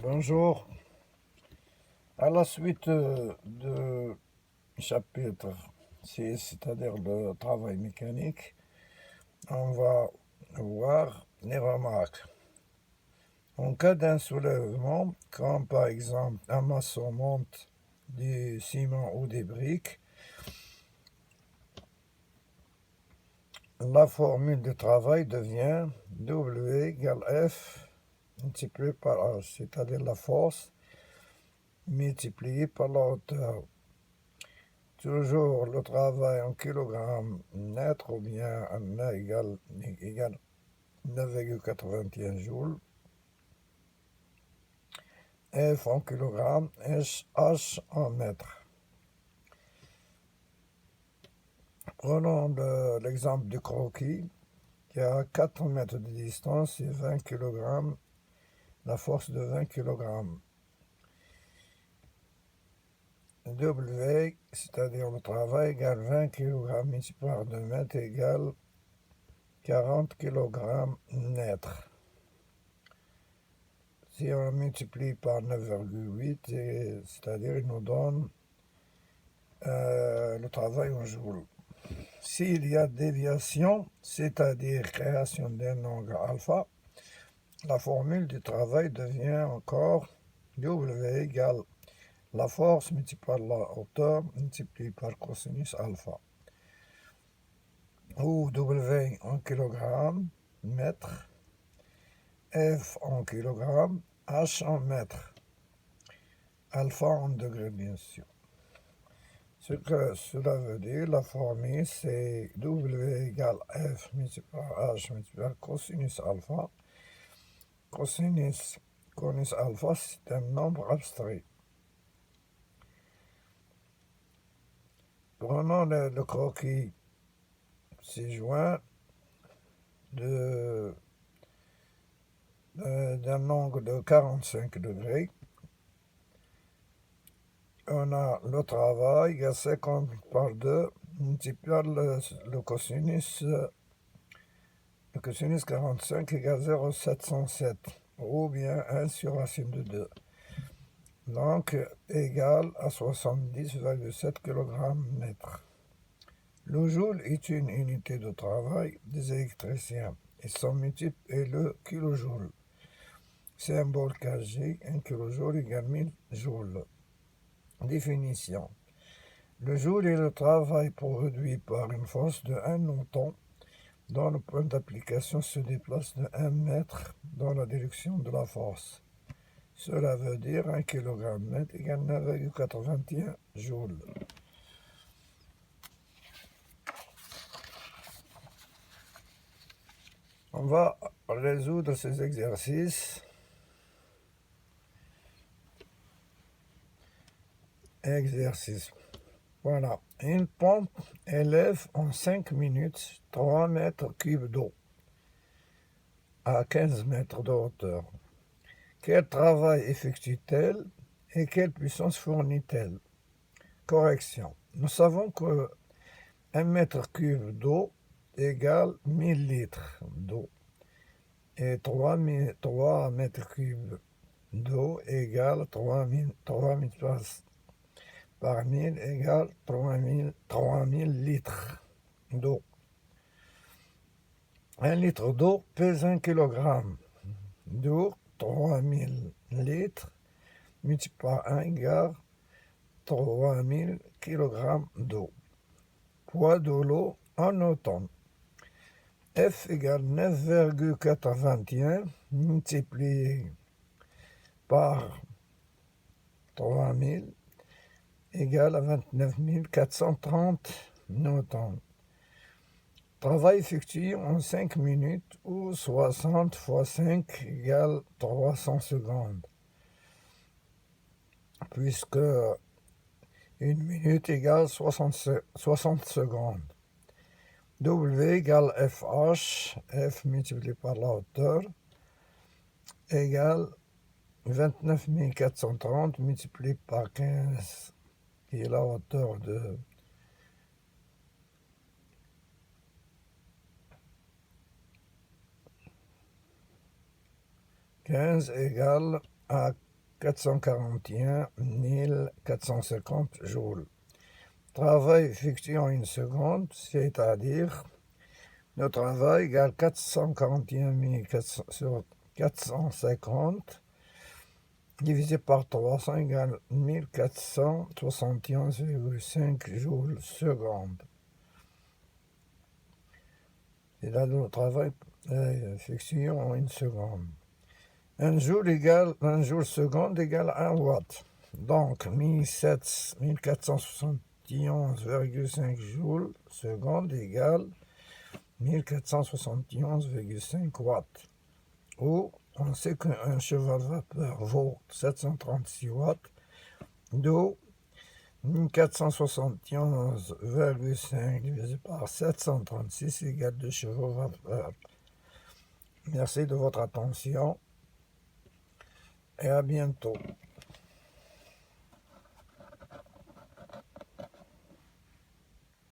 Bonjour. À la suite du chapitre 6, c'est-à-dire le travail mécanique, on va voir les remarques. En cas d'un soulèvement, comme par exemple un maçon monte du ciment ou des briques, la formule de travail devient W égale F multiplié par H, c'est-à-dire la force multipliée par la hauteur. Toujours le travail en kilogrammes net ou bien N égale 9,81 joules. F en kilogrammes, H en mètres. Prenons l'exemple du croquis qui a 4 mètres de distance et 20 kg, la force de 20 kg. W, c'est-à-dire le travail, égale 20 kg multiplié par 2 mètres égale 40 kg net. Si on multiplie par 9,8, c'est-à-dire il nous donne le travail en joules. S'il y a déviation, c'est-à-dire création d'un angle alpha, la formule du travail devient encore W égale la force multipliée par la hauteur multipliée par cosinus alpha, où W en kilogrammes, mètres, F en kilogrammes, H en mètres, alpha en degrés bien sûr. Ce que cela veut dire, la formule c'est W égale F multiplié par H multiplié par cosinus alpha. Cosinus alpha, c'est un nombre abstrait. Prenons le croquis ci-joint d'un angle de 45 degrés. On a le travail égale 50 par 2 multiplié par le cosinus 45 égale 0,707 ou bien 1 sur racine de 2. Donc égal à 70,7 kg mètre. Le joule est une unité de travail des électriciens et son multiple est le kilojoule. Symbole kg, 1 kJ égale 1000 joules. Définition. Le joule est le travail produit par une force de 1 newton dont le point d'application se déplace de 1 mètre dans la direction de la force. Cela veut dire 1 kg mètre égale 9,81 joules. On va résoudre ces exercices. Exercice. Voilà. Une pompe élève en 5 minutes 3 mètres cubes d'eau à 15 mètres de hauteur. Quel travail effectue-t-elle et quelle puissance fournit-elle? Correction. Nous savons que 1 mètre cube d'eau égale 1000 litres d'eau et 3 mètres cubes d'eau égale 3000 par 1000 égale 3000 litres d'eau. 1 litre d'eau pèse 1 kg d'eau, 3000 litres multiplié par 1 égale 3000 kg d'eau. Poids de l'eau en newton. F égale 9,81 multiplié par 3000 égale à 29 430 newtons. Travail effectué en 5 minutes ou 60 fois 5 égale 300 secondes. Puisque 1 minute égale 60 secondes. W égale FH, F multiplié par la hauteur, égale 29 430 multiplié par 15, qui est la hauteur de 15 égale à 441 450 joules. Travail effectué en 1 seconde, c'est-à-dire le travail égale 441 400 sur 450 divisé par 300 égale 1471,5 joules seconde. C'est là le travail effectué en 1 seconde. 1 joule seconde égale 1 watt. Donc 1471,5 joules seconde égale 1471,5 watts. Ou on sait qu'un cheval vapeur vaut 736 watts, d'où 1471,5 divisé par 736 égale 2 chevaux vapeur. Merci de votre attention et à bientôt.